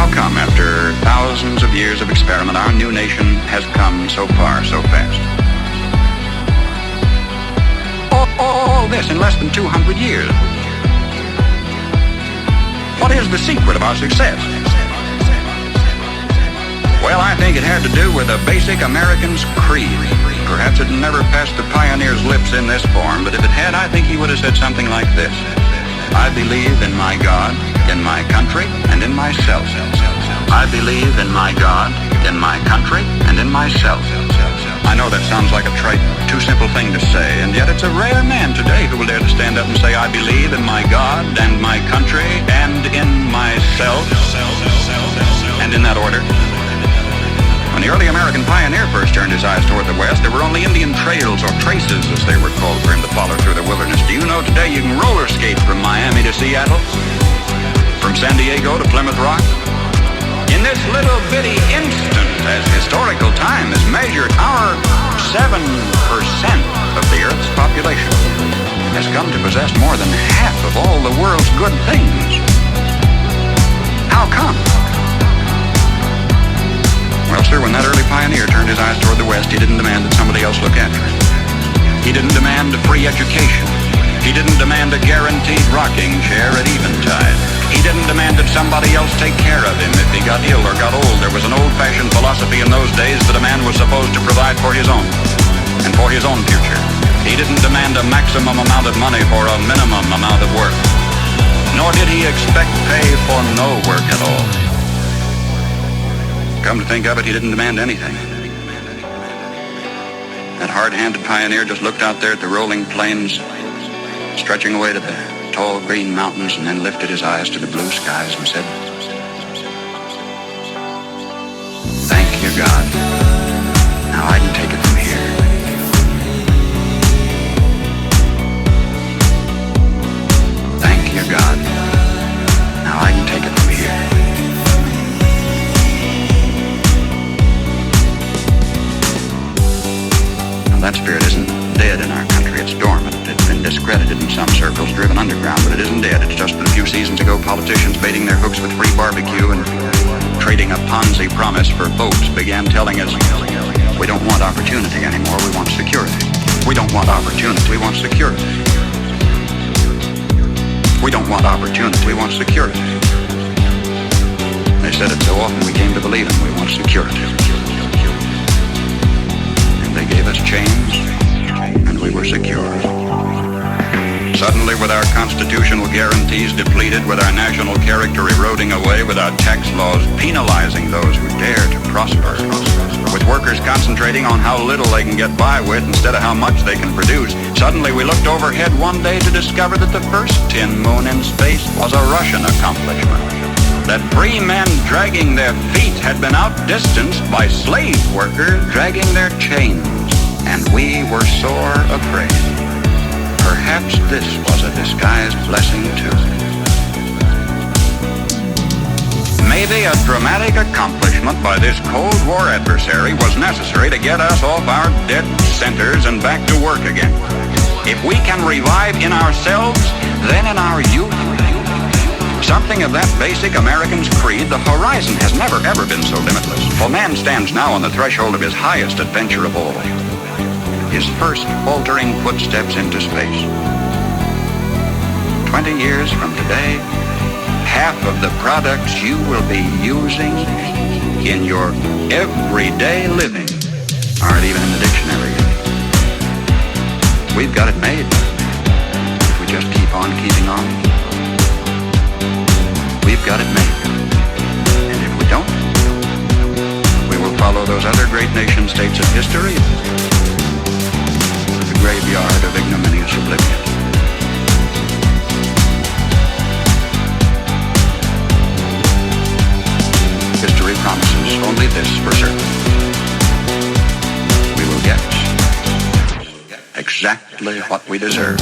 How come, after thousands of years of experiment, our new nation has come so far so fast? All this in less than 200 years. What is the secret of our success? Well, I think it had to do with a basic American's creed. Perhaps it never passed the pioneer's lips in this form, but if it had, I think he would have said something like this. I believe in my God, in my country, and in myself. I believe in my God, in my country, and in myself. I know that sounds like a trite, too simple thing to say, and yet it's a rare man today who will dare to stand up and say, I believe in my God, and my country, and in myself, and in that order. When the early American pioneer first turned his eyes toward the west, there were only Indian trails, or traces as they were called, for him to follow through the wilderness. Do you know today you can roller skate from Miami to Seattle? From San Diego to Plymouth Rock? In this little bitty instant, as historical time is measured, our 7% of the Earth's population has come to possess more than half of all the world's good things. How come? Well, sir, when that early pioneer turned his eyes toward the west, he didn't demand that somebody else look after him. He didn't demand a free education. He didn't demand a guaranteed rocking chair at eventide. He didn't demand that somebody else take care of him if he got ill or got old. There was an old-fashioned philosophy in those days that a man was supposed to provide for his own and for his own future. He didn't demand a maximum amount of money for a minimum amount of work. Nor did he expect pay for no work at all. Come to think of it, he didn't demand anything. That hard-handed pioneer just looked out there at the rolling plains, stretching away to the tall green mountains, and then lifted his eyes to the blue skies and said, thank you, God. Now I can take it from here. Thank you, God. Now I can take it from here. That spirit isn't dead in our country, it's dormant. It's been discredited in some circles, driven underground, but it isn't dead. It's just that a few seasons ago, politicians baiting their hooks with free barbecue and trading a Ponzi promise for votes began telling us, we don't want opportunity anymore, we want security. We don't want opportunity, we want security. We don't want opportunity, we want security. They said it so often we came to believe them, we want security. They gave us chains, and we were secure. Suddenly, with our constitutional guarantees depleted, with our national character eroding away, with our tax laws penalizing those who dare to prosper, with workers concentrating on how little they can get by with instead of how much they can produce, suddenly we looked overhead one day to discover that the first tin moon in space was a Russian accomplishment. That free men dragging their feet had been outdistanced by slave workers dragging their chains, and we were sore afraid. Perhaps this was a disguised blessing too. Maybe a dramatic accomplishment by this Cold War adversary was necessary to get us off our dead centers and back to work again. If we can revive in ourselves, then in our youth, something of that basic American's creed, the horizon has never ever been so limitless. For man stands now on the threshold of his highest adventure of all, his first faltering footsteps into space. 20 years from today, half of the products you will be using in your everyday living aren't even in the dictionary yet. We've got it made. We just keep on keeping on. We've got it made. And if we don't, we will follow those other great nation states of history, the graveyard of ignominious oblivion. History promises only this for certain. We will get exactly what we deserve.